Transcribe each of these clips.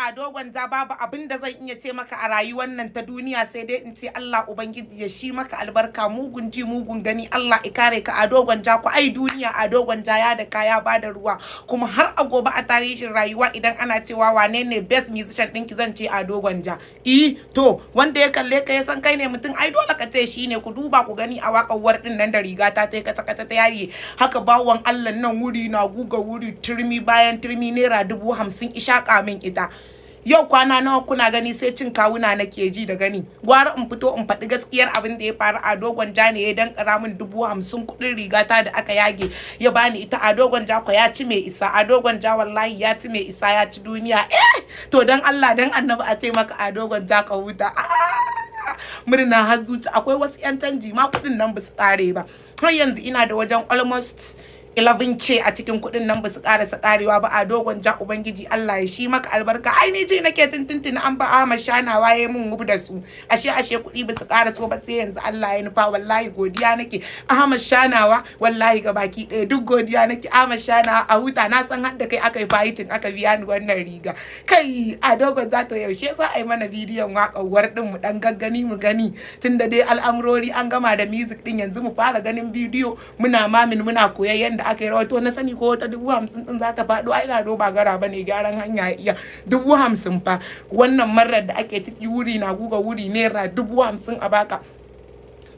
Ado Gwanja babu abin da zan iya ce maka a rayuwar nan ta duniya sai dai in ce Allah ubangiji ya shi maka albarka, mugun ji mugun gani, Allah ya kare ka Ado Gwanja. Ku ai duniya Ado Gwanja ya da kaya ba da ruwa, kuma har a gobe a tarihin rayuwa idan ana cewa wane ne best musician ɗinki zan ce Ado Gwanja. To wanda ya kalle ka ya san kai ne mutum ai dole ka ce shi ne. Ku duba ku gani a waƙar war ɗin nan da riga ta kata ta yayi haka bawon Allah nan wuri na guga wuri turmi bayan turmi naira 50,000 ishaka min ita. Yau kwana nawa kuna gani sai cin kawuna nake ji da gani. Gwara in fito in faɗi gaskiyar abin da ya faru. Ado Gwanja ne ya dankara min 50,000 kuɗin rigata da aka yage ya bani ita. Ado Gwanja ko ya ci mai isa. Ado Gwanja wallahi ya ci mai isa, ya ci duniya. To dan Allah dan Annabi a ce maka Ado Gwanja ka huta. Murna har zuci. Akwai wasu 'yan canji ma kuɗin nan ba su ƙare ba. Har yanzu ina da wajen almost 11K a cikin kuɗin nan ba su ƙarasa ƙarewa ba. Ado Gwanja ubangiji Allah ya shi maka albarka. Ai ni ji nake tuntuntuni an ba Ahmad Shanawa yayi mun gubu da su. Ashe kuɗi ba su ƙaraso ba sai yanzu Allah ya nufa. Wallahi godiya nake Ahmad Shanawa, wallahi ga baki ɗaya duk godiya nake Ahmad Shanawa. A huta na san har da kai aka yi fighting aka biya ni wannan riga. Kai Ado Gwanja to yaushe za a yi mana bidiyon waƙar war ɗin mu dan gaggani mu gani, tunda dai al'amurori an gama da music ɗin, yanzu mu fara ganin bidiyo muna mamin muna koyayyen da aka yi rawato. Na sani ko wata 50,000 din za ta faɗo. Ai Lado ba gara bane, gyaran hanya iya 50,000 fa. Wannan marar da ake ciki wuri na guga wuri naira 50,000 a baka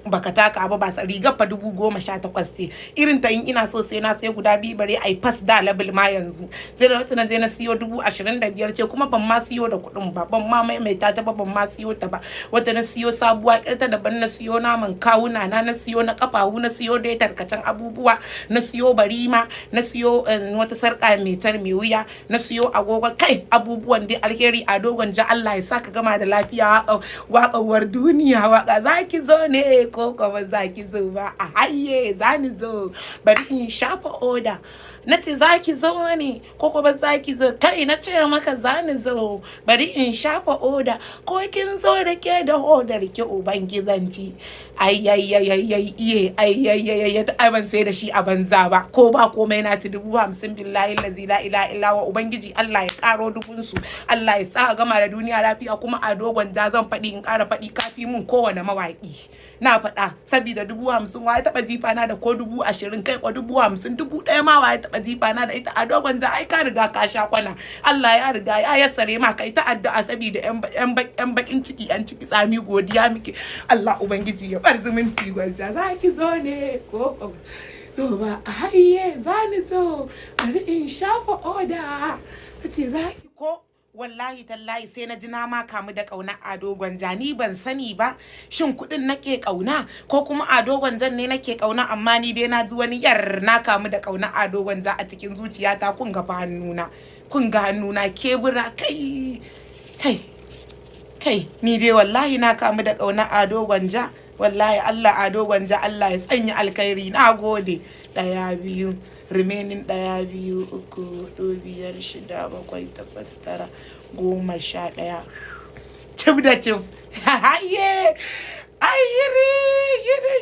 baka taka ba ba rigar fa 18,000 ce. Irin ta yin ina so sai na sai guda biyu bare ai fas da level ma yanzu. Sai da wata na je na siyo 25,000 ce, kuma ban ma siyo da kuɗin ba, ban ma maimaita ta ba, ban ma siyo ta ba. Wata na siyo sabuwa kirta daban, na siyo naman kawuna na siyo na kafahu, na siyo dai tarkacen abubuwa, na siyo barima, na siyo wata sarƙa mai tar mai wuya, na siyo agogo. Kai abubuwan dai alheri. Ado Gwanja Allah ya saka gama da lafiya. Waƙawar duniya waka zaki zo ne ko kuma zaki zo ba? A haye zani zo, bari in shafa oda. Nace zaki zo ne ko kuma zaki zo? Kai nace maka zani zo, bari in shafa oda. Ko kin zo da ke da hodar ki ubangizanci. Ai ban sai da shi a banza ba. Ko ba komai na ci 50,000 billahi la ilaha illa wa ubangiji Allah ya karo dubunsu. Allah ya sa gama da duniya lafiya. Kuma Ado Gwanja zan faɗi in ƙara faɗi kafi mun kowane mawaƙi. Na faɗa saboda 50,000 wa ya taɓa jifa na da ko 20,000 kai ko 50,000 1,000 ma wa ya taɓa jifa na da ita. Ado Gwanja ai ka riga ka sha kwana. Allah ya riga ya yassare ma kai ta addu'a saboda yan bakin ciki yan ciki tsami godiya muke. Allah ubangiji ya bar zumunci. Gwanja zaki zo ne ko so ba? Hayye zani zo, bari in shafa oda. Kace zaki ko? Wallahi tallahi sai na ji na ma kamu da ƙauna Ado Gwanja. Ni ban sani ba shin kuɗin nake ƙauna ko kuma Ado Gwanjan ne nake ƙauna, amma ni dai na ji wani yar na kamu da ƙauna Ado Gwanja a cikin zuciyata. Kun ga hannuna, kun ga hannuna kebura. Kai ni dai wallahi na kamu da ƙauna Ado Gwanja. Wallahi Allah Ado Gwanja Allah ya sanya alkhairi. Na gode. 1 2 remaining 1 2 3 4 5 6 7 8 9 10 11 cib da cib.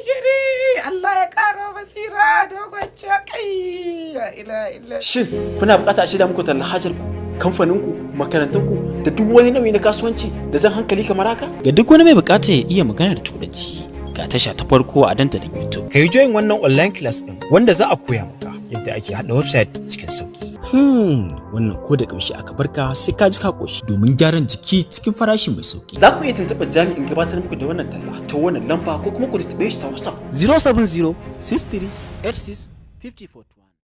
Yiri Allah ya karo basira dogon kai. Ila shin kuna bukata a shirya muku tallar hajar ku, kamfanin ku, makarantun ku da duk wani nau'i na kasuwanci da jan hankali kamar haka? Ga duk wani mai bukata ya iya magana da turanci, ga tasha ta farko a dandalin YouTube. Ka yi join wannan online class din wanda za a koya maka yadda ake hada website cikin sauki. Wannan ko da kamshi aka barka sai ka ji ka koshi domin gyaran jiki cikin farashi mai sauki. Za ku iya tuntuɓar jami'in gabatar muku da wannan talla ta wannan lamba ko kuma ku tuntuɓe shi ta WhatsApp 070 63 86 54